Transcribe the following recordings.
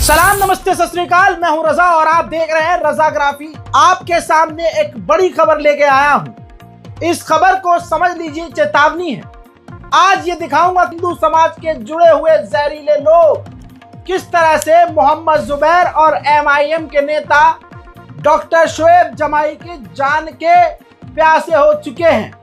सलाम, नमस्ते, सत श्री अकाल। मैं हूं रजा और आप देख रहे हैं रजाग्राफी। आपके सामने एक बड़ी खबर लेके आया हूं। इस खबर को समझ लीजिए चेतावनी है। आज ये दिखाऊंगा हिंदू समाज के जुड़े हुए जहरीले लोग किस तरह से मोहम्मद जुबैर और MIM के नेता डॉक्टर शोएब जमाई की जान के प्यासे हो चुके हैं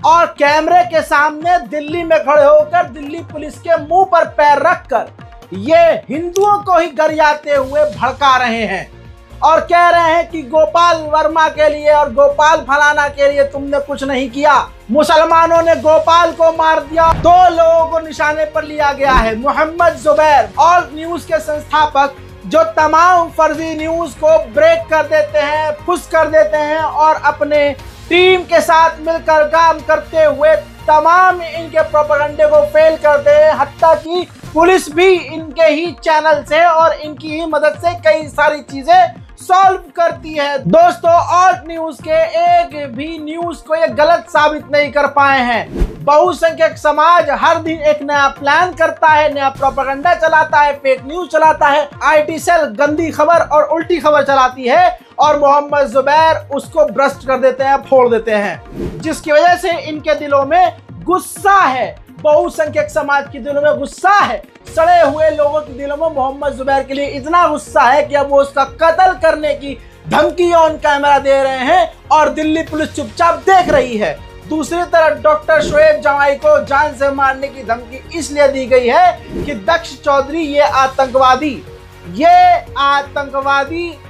और कैमरे के सामने दिल्ली में खड़े होकर दिल्ली पुलिस के मुंह पर पैर रखकर ये हिंदुओं को ही गरियाते हुए भड़का रहे हैं और कह रहे हैं कि गोपाल वर्मा के लिए और गोपाल फलाना के लिए तुमने कुछ नहीं किया। मुसलमानों ने गोपाल को मार दिया। 2 लोगों को निशाने पर लिया गया है। मोहम्मद जुबैर और न्यूज के संस्थापक जो तमाम फर्जी न्यूज को ब्रेक कर देते हैं, फुस कर देते हैं और अपने टीम के साथ मिलकर काम करते हुए तमाम इनके प्रोपेगेंडे को फेल करते हैं। हत्ता कि पुलिस भी इनके ही चैनल से और इनकी ही मदद से कई सारी चीजें सॉल्व करती है। दोस्तों, ऑल्ट न्यूज के एक भी न्यूज को ये गलत साबित नहीं कर पाए हैं। बहुसंख्यक समाज हर दिन एक नया प्लान करता है, नया प्रोपेगेंडा चलाता है, फेक न्यूज चलाता है, IT सेल गंदी खबर और उल्टी खबर चलाती है और मोहम्मद जुबैर उसको भ्रष्ट कर देते हैं, फोड़ देते हैं, जिसकी वजह से इनके दिलों में गुस्सा है। बहुसंख्यक समाज के दिलों में गुस्सा है। सड़े हुए लोगों के दिलों में मोहम्मद जुबैर के लिए इतना गुस्सा है कि अब वो उसका कत्ल करने की धमकी ऑन कैमरा दे रहे हैं और दिल्ली पुलिस चुपचाप देख रही है। दूसरी तरफ डॉक्टर शोएब जमाई को जान से मारने की धमकी इसलिए दी गई है कि दक्ष चौधरी ये आतंकवादी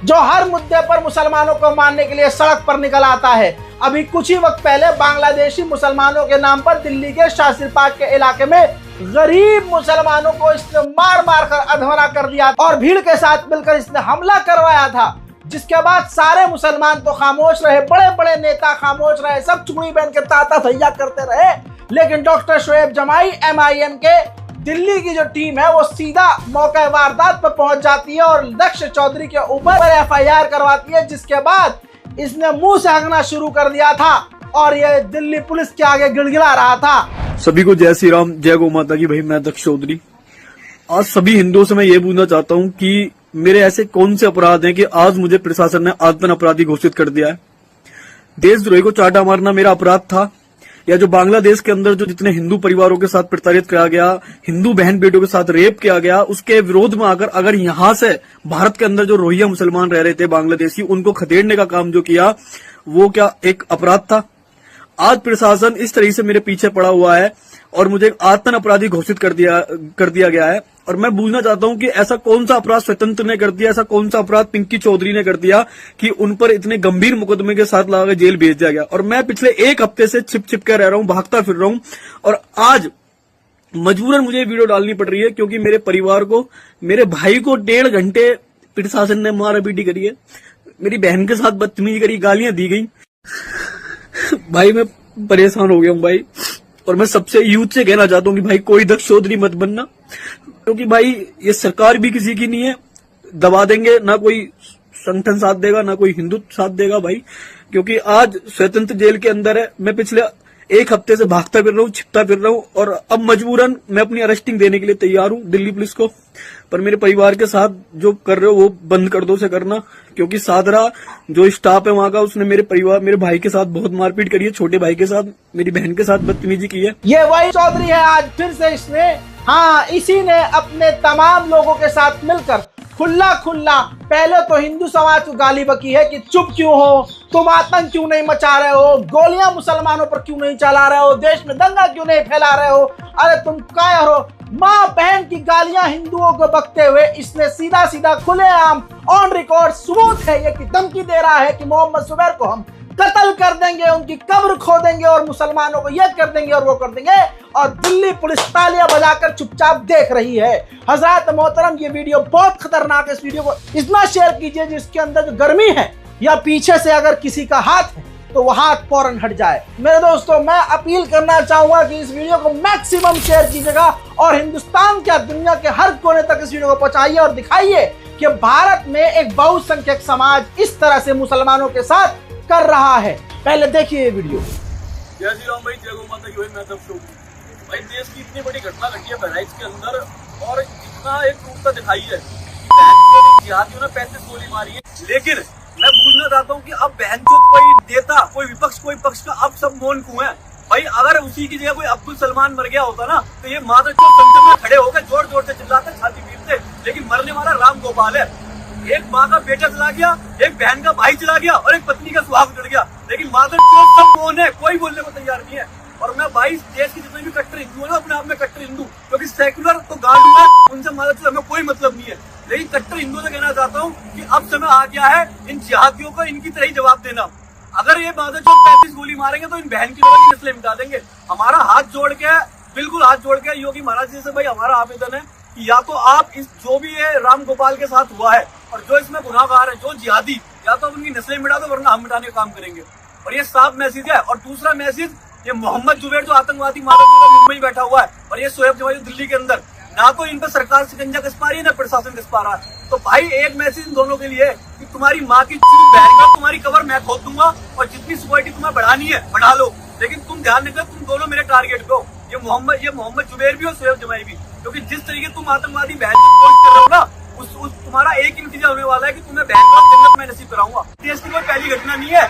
जो हर मुद्दे पर मुसलमानों को मारने के लिए सड़क पर निकल आता है। अभी कुछ ही वक्त पहले बांग्लादेशी मुसलमानों के नाम पर दिल्ली के शास्त्रीपाठ के इलाके में गरीब मुसलमानों को इसने मार मार कर अधमरा कर दिया और भीड़ के साथ मिलकर इसने हमला करवाया था, जिसके बाद सारे मुसलमान तो खामोश रहे, बड़े बड़े नेता खामोश रहे, सब चुगली बहन के ताता थैया करते रहे। लेकिन डॉक्टर शोएब जमाई MIM के दिल्ली की जो टीम है वो सीधा मौका वारदात पर पहुंच जाती है और दक्ष चौधरी के ऊपर FIR करवाती है, जिसके बाद इसने मुंह से हंगना शुरू कर दिया था और ये दिल्ली पुलिस के आगे गिड़गिड़ा रहा था। सभी को जय श्री राम, जय गौ माता की। भाई मैं दक्ष चौधरी आज सभी हिंदुओं से मैं ये पूछना चाहता हूँ कि मेरे ऐसे कौन से अपराध हैं कि आज मुझे प्रशासन ने आत्मन अपराधी घोषित कर दिया है। देशद्रोही को चाटा मारना मेरा अपराध था, या जो बांग्लादेश के अंदर जो जितने हिंदू परिवारों के साथ प्रताड़ित किया गया, हिंदू बहन बेटों के साथ रेप किया गया, उसके विरोध में आकर अगर यहाँ से भारत के अंदर जो रोहिंग्या मुसलमान रह रहे थे बांग्लादेशी, उनको खदेड़ने का काम जो किया वो क्या एक अपराध था? आज प्रशासन इस तरीके से मेरे पीछे पड़ा हुआ है और मुझे एक आत्मन अपराधी घोषित कर दिया गया है। और मैं पूछना चाहता हूं कि ऐसा कौन सा अपराध स्वतंत्र ने कर दिया, ऐसा कौन सा अपराध पिंकी चौधरी ने कर दिया कि उन पर इतने गंभीर मुकदमे के साथ लगाकर जेल भेज दिया गया। और मैं पिछले 1 हफ्ते से छिप कर रह रहा हूं, भागता फिर रहा हूं और आज मजबूरन मुझे वीडियो डालनी पड़ रही है क्योंकि मेरे परिवार को, मेरे भाई को 1.5 घंटे प्रशासन ने मारा पीटी करी है, मेरी बहन के साथ बदतमीजी करी, गालियां दी गई। भाई मैं परेशान हो गया हूं भाई, और मैं सबसे यूथ से कहना चाहता हूं कि भाई कोई दक्ष चौधरी मत बनना, क्योंकि भाई ये सरकार भी किसी की नहीं है। दबा देंगे, ना कोई संगठन साथ देगा ना कोई हिंदुत्व साथ देगा भाई, क्योंकि आज स्वतंत्र जेल के अंदर है। मैं पिछले 1 हफ्ते से भागता फिर रहा हूँ, छिपता फिर रहा हूँ और अब मजबूरन मैं अपनी अरेस्टिंग देने के लिए तैयार हूँ दिल्ली पुलिस को। पर मेरे परिवार के साथ जो कर रहे हो वो बंद कर दो से करना, क्योंकि सादरा जो स्टाफ है वहां का उसने मेरे परिवार, मेरे भाई के साथ बहुत मारपीट करी है, छोटे भाई के साथ, मेरी बहन के साथ बदतमीजी की है। ये वही चौधरी है। आज फिर से इसने, इसी ने अपने तमाम लोगों के साथ मिलकर खुला पहले तो हिंदू समाज को गाली बकी है कि चुप क्यों हो, तुम आतंक क्यों नहीं मचा रहे हो, गोलियां मुसलमानों पर क्यों नहीं चला रहे हो, देश में दंगा क्यों नहीं फैला रहे हो, अरे तुम कायर हो। माँ बहन की गालियां हिंदुओं को बकते हुए इसने सीधा खुलेआम ऑन रिकॉर्ड सबूत है ये कि धमकी दे रहा है कि मोहम्मद जुबैर को हम कत्ल कर देंगे, उनकी कब्र खोदेंगे और मुसलमानों को ये कर देंगे और वो कर देंगे। और दिल्ली पुलिस तालियां बजाकर चुपचाप देख रही है। हजरत मोहतरम, ये वीडियो बहुत खतरनाक है। इस वीडियो को इतना शेयर कीजिए जिसके अंदर जो गर्मी है या पीछे से अगर किसी का हाथ है तो वो हाथ फौरन हट जाए। मेरे दोस्तों, मैं अपील करना चाहूंगा कि इस वीडियो को मैक्सिमम शेयर कीजिएगा और हिंदुस्तान क्या दुनिया के हर कोने तक इस वीडियो को पहुंचाइए और दिखाइए कि भारत में एक बहुसंख्यक समाज इस तरह से मुसलमानों के साथ कर रहा है। पहले देखिए ये वीडियो। जय श्री राम भाई, जय गौ माता की। मैं दक्ष चौधरी। भाई देश की इतनी बड़ी घटना घटी है बहराइच के अंदर और इतना एक क्रूरता दिखाई है जिहादियों ने 35 गोली मारी है। लेकिन मैं पूछना चाहता हूँ कि अब बहनचोद कोई नेता, कोई विपक्ष, कोई पक्ष का अब सब मौन क्यों है भाई? अगर उसी की जगह कोई अब्दुल सलमान मर गया होता ना तो ये मादरचोद संसद में खड़े होकर जोर जोर से चिल्लाते, छाती पीटते। लेकिन मरने वाला राम गोपाल है। एक माँ का बेटा चला गया, एक बहन का भाई चला गया और एक पत्नी का सुहाग उजड़ गया। लेकिन मादरचोद सब मौन है, कोई बोलने को तैयार नहीं है। और मैं भाई देश के जितने भी कट्टर हिंदू है ना, अपने आप में कट्टर हिंदू, क्योंकि सेक्युलर तो गांडू है, उनसे मादरचोद हमें कोई मतलब नहीं है। लेकिन कट्टर हिंदुओं से कहना चाहता हूँ कि अब समय आ गया है इन जिहादियों को इनकी तरह ही जवाब देना। अगर ये मादरचोद 35 गोली मारेंगे तो इन बहन की लोगों की नस्लें मिटा देंगे। हमारा हाथ जोड़ के, बिल्कुल हाथ जोड़ के योगी महाराज जी से भाई हमारा आवेदन है कि या तो आप इस जो भी ये राम गोपाल के साथ हुआ है और जो इसमें गुनाहगार है, जो जिहादी, या तो उनकी नस्लें मिटा दो वरना हम मिटाने का काम करेंगे। और ये साफ मैसेज है। और दूसरा मैसेज, ये मोहम्मद जुबैर जो आतंकवादी मादरचोद मुंबई बैठा हुआ है और ये शोएब जवाई दिल्ली के अंदर, ना तो इन पर सरकार शिकंजा कस पा रही है ना प्रशासन कस पा रहा है। तो भाई एक मैसेज इन दोनों के लिए कि तुम्हारी माँ की चूत बहन का तुम्हारी कबर मैं खोद दूंगा और जितनी सिक्योरिटी तुम्हें बढ़ानी है बढ़ा लो। लेकिन तुम ध्यान रखो, तुम दोनों मेरे टारगेट पे हो, ये मोहम्मद जुबैर भी और शोएब जवाई भी। क्योंकि जिस तरीके तुम आतंकवादी बहन को पोस्ट कर रहे हो ना, उस तुम्हारा एक ही नतीजा होने वाला है कि तुम्हें बहन का जन्नत में नसीब कराऊंगा। देश की कोई पहली घटना नहीं है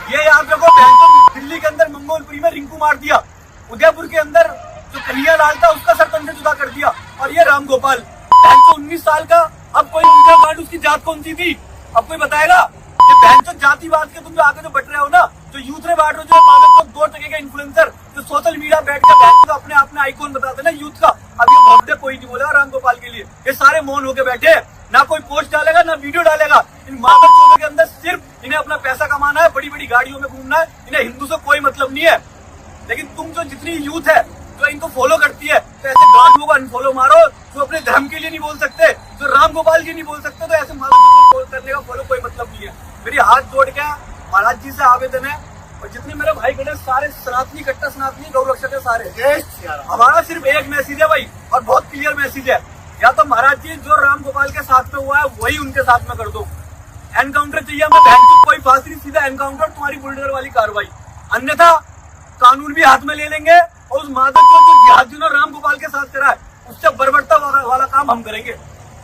ये। याद रखो, बहन को दिल्ली के अंदर मंगोलपुरी में रिंकू मार दिया, उदयपुर के अंदर जो कन्हैया लाल था उसका सर तन से जुदा कर दिया, और ये राम गोपाल बहन को 19 साल का। अब कोई गांड उसकी जात कौन सी थी अब कोई बताएगा? ये बहन तो जातिवाद के तुम जो आगे जो बट रहे हो ना, जो यूथ रे बांट रहे हो, जो मादरचोद 2 टके के इन्फ्लुएंसर जो सोशल मीडिया बैठ कर बहन को अपने आप में आइकॉन बताते ना यूथ का, अब ये भोगते कोई नहीं बोलेगा राम गोपाल के लिए। ये सारे मौन होके बैठे, ना कोई पोस्ट डालेगा ना वीडियो डालेगा। इन मादरचोदों के अंदर सिर्फ इन्हें अपना पैसा कमाना है, बड़ी बड़ी गाड़ियों में घूमना है, इन्हें हिंदू से कोई मतलब नहीं है। लेकिन तुम जो जितनी यूथ है जो इनको फॉलो करती है, तो ऐसे गांडुओं को अनफॉलो मारो जो अपने धर्म के लिए नहीं बोल सकते, जो राम गोपाल के नहीं बोल सकते, तो ऐसे मादरचोदों को करने का फॉलो कोई मतलब नहीं है। मेरी हाथ जोड़ के महाराज जी से आवेदन है, और जितने मेरे भाई बहन सारे सनातनी, कट्टर सनातनी, गौ रक्षक है सारे, हमारा सिर्फ एक मैसेज है भाई, और बहुत क्लियर मैसेज है। या तो महाराज जी जो राम गोपाल के साथ में हुआ है वही उनके साथ में कर दो। एनकाउंटर चाहिए हमें, बहन को कोई फांसी नहीं, सीधा एनकाउंटर, तुम्हारी बुलडोजर वाली कार्रवाई। अन्यथा कानून भी हाथ में ले लेंगे और उस मादरचोद जो जिहादियों ने राम गोपाल के साथ करा है उससे बर्बरता वाला काम हम करेंगे।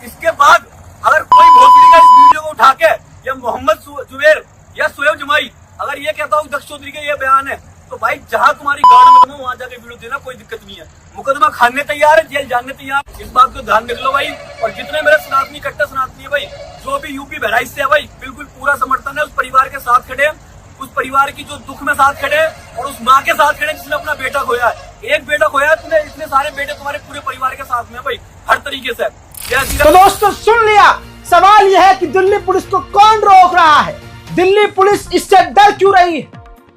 इसके बाद अगर कोई भोसड़ी का इस वीडियो को उठा के, या मोहम्मद जुबैर या शोएब जवाई अगर ये कहता हूँ दक्ष चौधरी के ये बयान है, तो भाई जहाँ तुम्हारी गाड़ में तुम वहां जाके वीडियो देना, कोई दिक्कत नहीं है। मुकदमा खाने तैयार है, जेल जाने तैयार, इस बात को ध्यान रख लो भाई। और जितने मेरे सनातनी, कट्टर सनातनी है भाई, जो भी यूपी बहराइच से है भाई, बिल्कुल पूरा समर्थन है। उस परिवार के साथ खड़े, उस परिवार की जो दुख में साथ खड़े, और उस माँ के साथ खड़े जिसने अपना बेटा खोया है। एक बेटा खोया है तुमने, इतने सारे बेटे तुम्हारे पूरे परिवार के साथ में भाई, हर तरीके से। तो दोस्तों सुन लिया, सवाल यह है कि दिल्ली पुलिस को कौन रोक रहा है? दिल्ली पुलिस इससे डर क्यों रही है?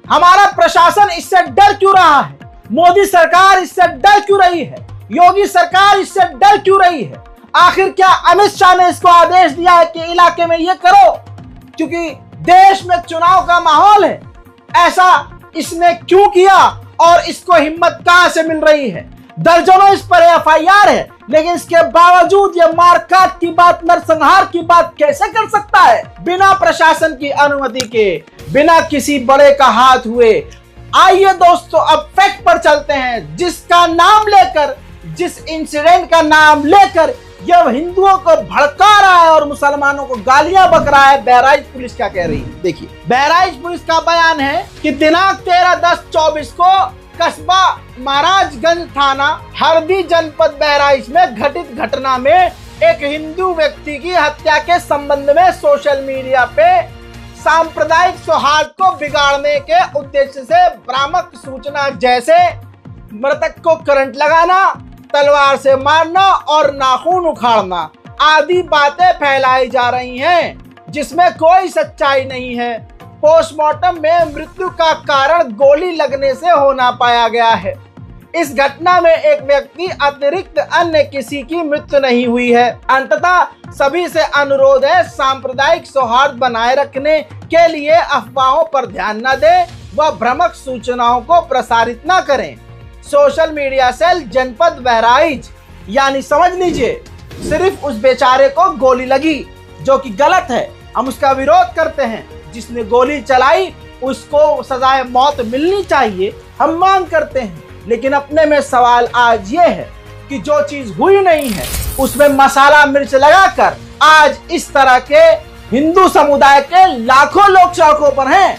हमारा प्रशासन इससे डर क्यों रहा है? मोदी सरकार इससे डर क्यों रही है? योगी सरकार इससे डर क्यों रही है? आखिर क्या अमित शाह ने इसको आदेश दिया है कि इलाके में ये करो क्योंकि देश में चुनाव का माहौल है? ऐसा इसने क्यों किया और इसको हिम्मत कहां से मिल रही है? दर्जनों इस पर एफआईआर है, लेकिन इसके बावजूद ये मारकाट की बात, नरसंहार की बात कैसे कर सकता है बिना प्रशासन की अनुमति के, बिना किसी बड़े का हाथ हुए? आइए दोस्तों अब फैक्ट पर चलते हैं, जिसका नाम लेकर, जिस इंसिडेंट का नाम लेकर यह हिंदुओं को भड़का रहा है और मुसलमानों को गालियां बक रहा है। बहराइच पुलिस क्या कह रही है, देखिए। बहराइच पुलिस का बयान है कि दिनांक 13/10/24 को कस्बा महाराजगंज थाना हरदी जनपद बहराइच में घटित घटना में एक हिंदू व्यक्ति की हत्या के संबंध में सोशल मीडिया पे सांप्रदायिक सौहार्द को बिगाड़ने के उद्देश्य से भ्रामक सूचना जैसे मृतक को करंट लगाना, तलवार से मारना और नाखून उखाड़ना आदि बातें फैलाई जा रही हैं, जिसमें कोई सच्चाई नहीं है। पोस्टमार्टम में मृत्यु का कारण गोली लगने से होना पाया गया है। इस घटना में एक व्यक्ति अतिरिक्त अन्य किसी की मृत्यु नहीं हुई है। अंततः सभी से अनुरोध है, सांप्रदायिक सौहार्द बनाए रखने के लिए अफवाहों पर ध्यान न दें व भ्रामक सूचनाओं को प्रसारित न करें। सोशल मीडिया सेल जनपद बहराइच, यानी समझ लीजिए सिर्फ उस बेचारे को गोली लगी, जो कि गलत है। हम उसका विरोध करते हैं, जिसने गोली चलाई उसको सजाए मौत मिलनी चाहिए, हम मांग करते हैं। लेकिन अपने में सवाल आज ये है कि जो चीज हुई नहीं है उसमें मसाला मिर्च लगाकर आज इस तरह के हिंदू समुदाय के लाखों लोग सड़कों पर हैं।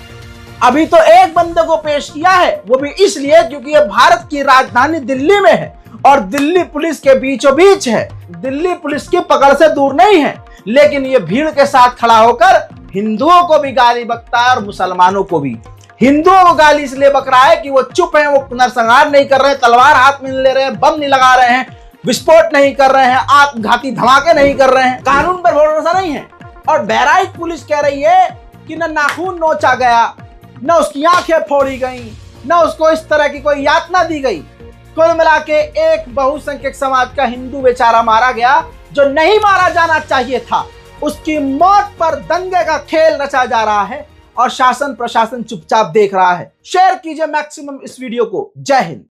अभी तो एक बंदे को पेश किया है, वो भी इसलिए क्योंकि ये भारत की राजधानी दिल्ली में है और दिल्ली पुलिस के बीचों बीच है। दिल्ली पुलिस की पकड़ से दूर नहीं है, लेकिन ये भीड़ के साथ खड़ा होकर हिंदुओं को भी गाली बकता है और मुसलमानों को भी। हिंदुओं को गाली इसलिए बक रहा है कि वो चुप हैं, वो नरसंहार नहीं कर रहे हैं, तलवार हाथ में ले रहे हैं, बम नहीं लगा रहे हैं, विस्फोट नहीं कर रहे हैं, आत्मघाती धमाके नहीं कर रहे हैं, कानून पर भरोसा नहीं है। और बहराइच पुलिस कह रही है कि न नाखून नोचा गया, न उसकी आंखें फोड़ी गई, न उसको इस तरह की कोई यातना दी गई। कुल मिला के एक बहुसंख्यक समाज का हिंदू बेचारा मारा गया जो नहीं मारा जाना चाहिए था। उसकी मौत पर दंगे का खेल रचा जा रहा है और शासन प्रशासन चुपचाप देख रहा है। शेयर कीजिए मैक्सिमम इस वीडियो को। जय हिंद।